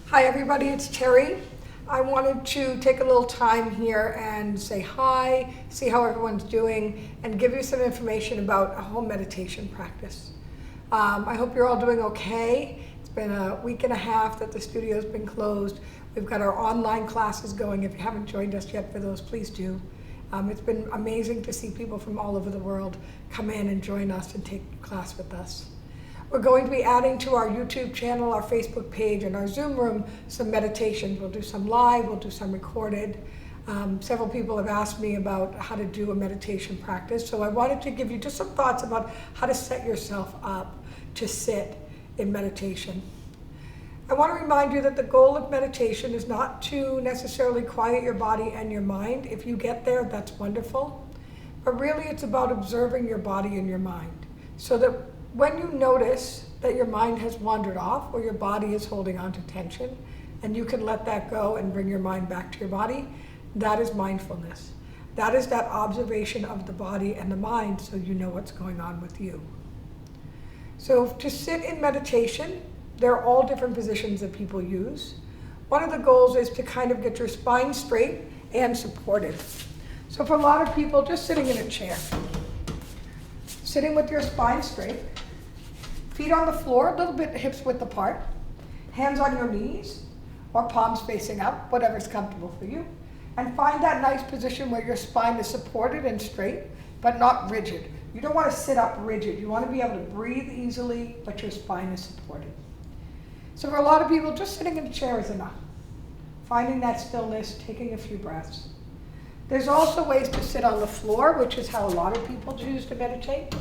Hi everybody, it's Terry. I wanted to take a little time here and say hi, see how everyone's doing, and give you some information about a home meditation practice. I hope you're all doing okay. It's been a week and a half that the studio's been closed. We've got our online classes going. If you haven't joined us yet for those, please do. It's been amazing to see people from all over the world come in and join us and take class with us. We're going to be adding to our YouTube channel, our Facebook page, and our Zoom room some meditations. We'll do some live, we'll do some recorded. Several people have asked me about how to do a meditation practice, so I wanted to give you just some thoughts about how to set yourself up to sit in meditation. I want to remind you that the goal of meditation is not to necessarily quiet your body and your mind. If you get there, that's wonderful. But really, it's about observing your body and your mind, so that when you notice that your mind has wandered off or your body is holding on to tension, and you can let that go and bring your mind back to your body, that is mindfulness. That is that observation of the body and the mind, so you know what's going on with you. So to sit in meditation, there are all different positions that people use. One of the goals is to kind of get your spine straight and supported. So for a lot of people, just sitting in a chair. Sitting with your spine straight, feet on the floor, a little bit hips width apart, hands on your knees or palms facing up, whatever's comfortable for you. And find that nice position where your spine is supported and straight, but not rigid. You don't want to sit up rigid. You want to be able to breathe easily, but your spine is supported. So for a lot of people, just sitting in a chair is enough. Finding that stillness, taking a few breaths. There's also ways to sit on the floor, which is how a lot of people choose to meditate.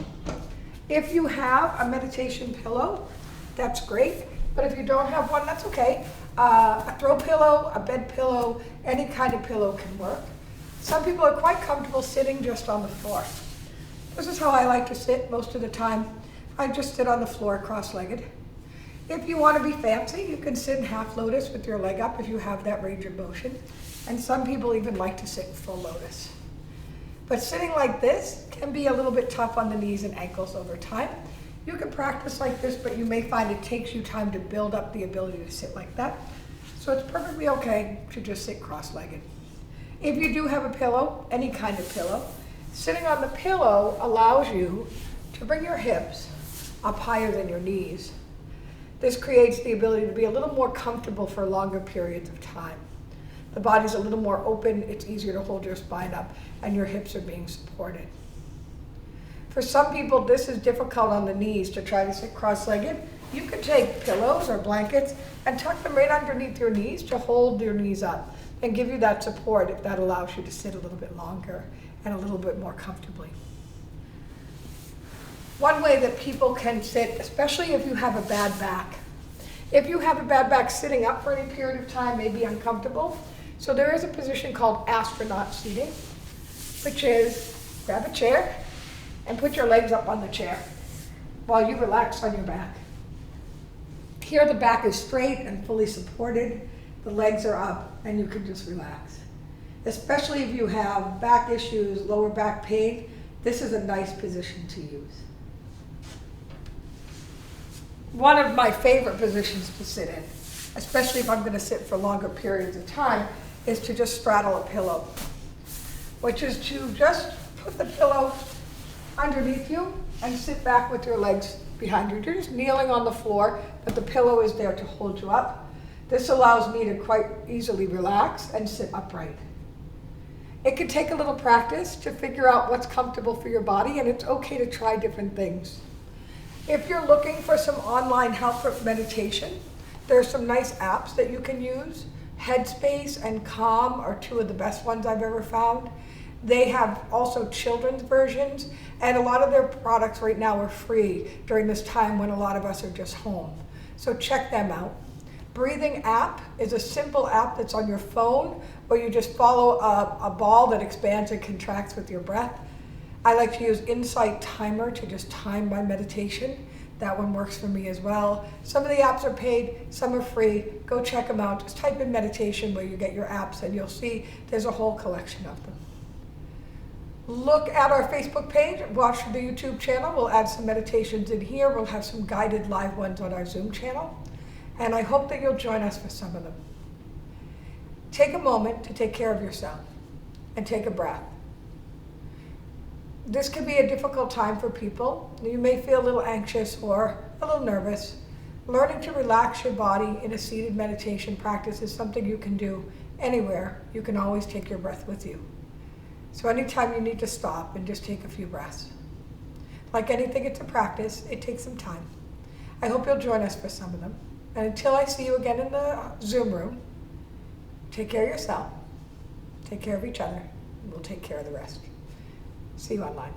If you have a meditation pillow, that's great. But if you don't have one, that's okay. A throw pillow, a bed pillow, any kind of pillow can work. Some people are quite comfortable sitting just on the floor. This is how I like to sit most of the time. I just sit on the floor cross-legged. If you want to be fancy, you can sit in half lotus with your leg up if you have that range of motion. And some people even like to sit in full lotus. But sitting like this can be a little bit tough on the knees and ankles over time. You can practice like this, but you may find it takes you time to build up the ability to sit like that. So it's perfectly okay to just sit cross-legged. If you do have a pillow, any kind of pillow, sitting on the pillow allows you to bring your hips up higher than your knees. This creates the ability to be a little more comfortable for longer periods of time. The body's a little more open, it's easier to hold your spine up, and your hips are being supported. For some people, this is difficult on the knees to try to sit cross-legged. You could take pillows or blankets and tuck them right underneath your knees to hold your knees up and give you that support if that allows you to sit a little bit longer and a little bit more comfortably. One way that people can sit, especially if you have a bad back. If you have a bad back, sitting up for any period of time may be uncomfortable. So there is a position called astronaut seating, which is grab a chair and put your legs up on the chair while you relax on your back. Here the back is straight and fully supported, the legs are up, and you can just relax. Especially if you have back issues, lower back pain, this is a nice position to use. One of my favorite positions to sit in, especially if I'm going to sit for longer periods of time, is to just straddle a pillow, which is to just put the pillow underneath you and sit back with your legs behind you. You're just kneeling on the floor, but the pillow is there to hold you up. This allows me to quite easily relax and sit upright. It can take a little practice to figure out what's comfortable for your body, and it's okay to try different things. If you're looking for some online help for meditation, there are some nice apps that you can use. Headspace and Calm are two of the best ones I've ever found. They have also children's versions, and a lot of their products right now are free during this time when a lot of us are just home. So check them out. Breathing app is a simple app that's on your phone where you just follow a ball that expands and contracts with your breath. I like to use Insight Timer to just time my meditation. That one works for me as well. Some of the apps are paid, some are free. Go check them out. Just type in meditation where you get your apps and you'll see there's a whole collection of them. Look at our Facebook page, watch the YouTube channel. We'll add some meditations in here. We'll have some guided live ones on our Zoom channel. And I hope that you'll join us for some of them. Take a moment to take care of yourself and take a breath. This can be a difficult time for people. You may feel a little anxious or a little nervous. Learning to relax your body in a seated meditation practice is something you can do anywhere. You can always take your breath with you. So anytime you need to stop and just take a few breaths. Like anything, it's a practice. It takes some time. I hope you'll join us for some of them. And until I see you again in the Zoom room, take care of yourself, take care of each other, and we'll take care of the rest. See you online.